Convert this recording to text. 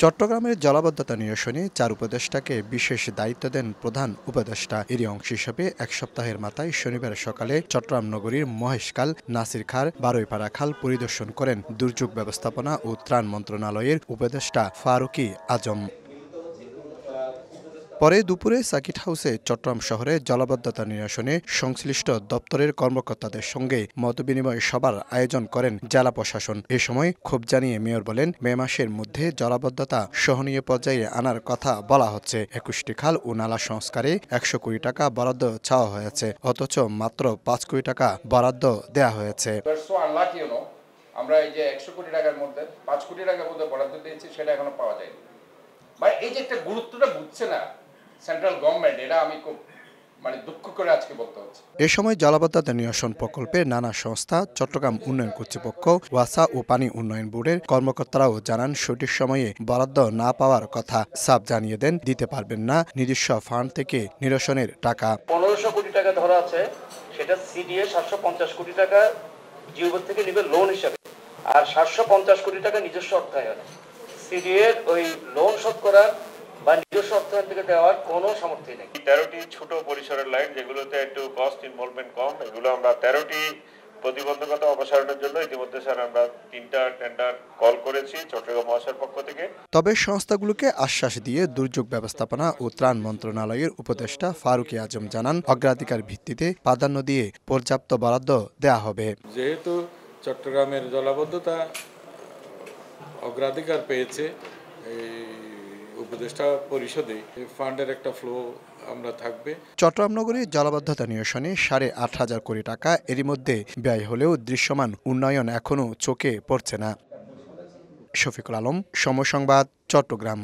চট্টগ্রামের জলাবদ্ধতা নিরসনে ৪ উপদেষ্টাকে বিশেষ দায়িত্ব দেন প্রধান উপদেষ্টা। এরই অংশ হিসেবে এক সপ্তাহের মাথায় শনিবার সকালে চট্টগ্রাম নগরীর মহেশখাল, নাসিরখাল, বারুইপাড়া খাল পরিদর্শন করেন দুর্যোগ ব্যবস্থাপনা ও ত্রাণ মন্ত্রণালয়ের উপদেষ্টা ফারুকী আজম। পরে দুপুরে সার্কিট হাউসে চট্টগ্রাম শহরে জলাবদ্ধতা নিরসনে সংশ্লিষ্ট দপ্তরের কর্মকর্তাদের সঙ্গে মতবিনিময় সভার আয়োজন করেন জেলা প্রশাসন। এ সময় ক্ষোভ জানিয়ে মেয়র বলেন, মে মাসের মধ্যে জলাবদ্ধতা সহনীয় পর্যায়ে আনার কথা বলা হচ্ছে। ২১টি খাল ও নালা সংস্কারে ১০০ কোটি টাকা বরাদ্দ চাওয়া হয়েছে, অথচ মাত্র ৫ কোটি টাকা বরাদ্দ দেয়া হয়েছে। আমরা এই যে ১০০ কোটি টাকার মধ্যে ৫ কোটি টাকার মধ্যে বরাদ্দ দিয়েছি, সেটা এখনো পাওয়া যায়নি। এই যে একটা গুরুত্বটা বুঝছে না সেন্ট্রাল গভর্নমেন্ট, এটা আমি খুব দুঃখ করে আজকে বলতে হচ্ছে। এ সময় জলাবদ্ধতা নিরসন প্রকল্পে নানা সংস্থা, চট্টগ্রাম উন্নয়ন কর্তৃপক্ষ, ওয়াসা ও পানি উন্নয়ন বোর্ডের কর্মকর্তারাও জানান সঠিক সময়ে বরাদ্দ না পাওয়ার কথা। সাফ জানিয়ে দেন, দিতে পারবেন না নিজস্ব ফান্ড থেকে নিরসনের টাকা। ১৫০০ কোটি টাকা ধরা আছে, সেটা সিডিএ ৭৫০ কোটি টাকা জিওবাস থেকে নেবে লোন হিসাবে, আর ৭৫০ কোটি টাকা নিজস্ব অর্থায়ন। সিডিএ ওই লোন শোধ করার বা নিজস্ব অর্থায়ন থেকে দেওয়ার কোনো সামর্থ্য নেই। ১৩টি ছোট পরিসরের লাইন, যেগুলোতে একটু কস্ট ইনভলভমেন্ট কম, এগুলো আমরা ১৩টি প্রতিবন্ধকতা অপসারণের জন্য ইতিমধ্যে আমরা ৩টা টেন্ডার কল করেছি চট্টগ্রাম মহাশয়ের পক্ষ থেকে। তবে সংস্থাগুলোকে আশ্বাস দিয়ে দুর্যোগ ব্যবস্থাপনা ও ত্রাণ মন্ত্রণালয়ের উপদেষ্টা ফারুকী আজম জানান, অগ্রাধিকার ভিত্তিতে প্রাধান্য দিয়ে পর্যাপ্ত বরাদ্দ দেয়া হবে। যেহেতু চট্টগ্রামের জলাবদ্ধতা অগ্রাধিকার পেয়েছে, এই উপদেষ্টা পরিষদে ফান্ডের একটা ফ্লো আমরা থাকবে। চট্টগ্রাম নগরীর জলাবদ্ধতা নিরসনে ৮,৫০০ কোটি টাকা এরই মধ্যে ব্যয় হলেও দৃশ্যমান উন্নয়ন এখনও চোখে পড়ছে না। শফিকুল আলম, সময় সংবাদ, চট্টগ্রাম।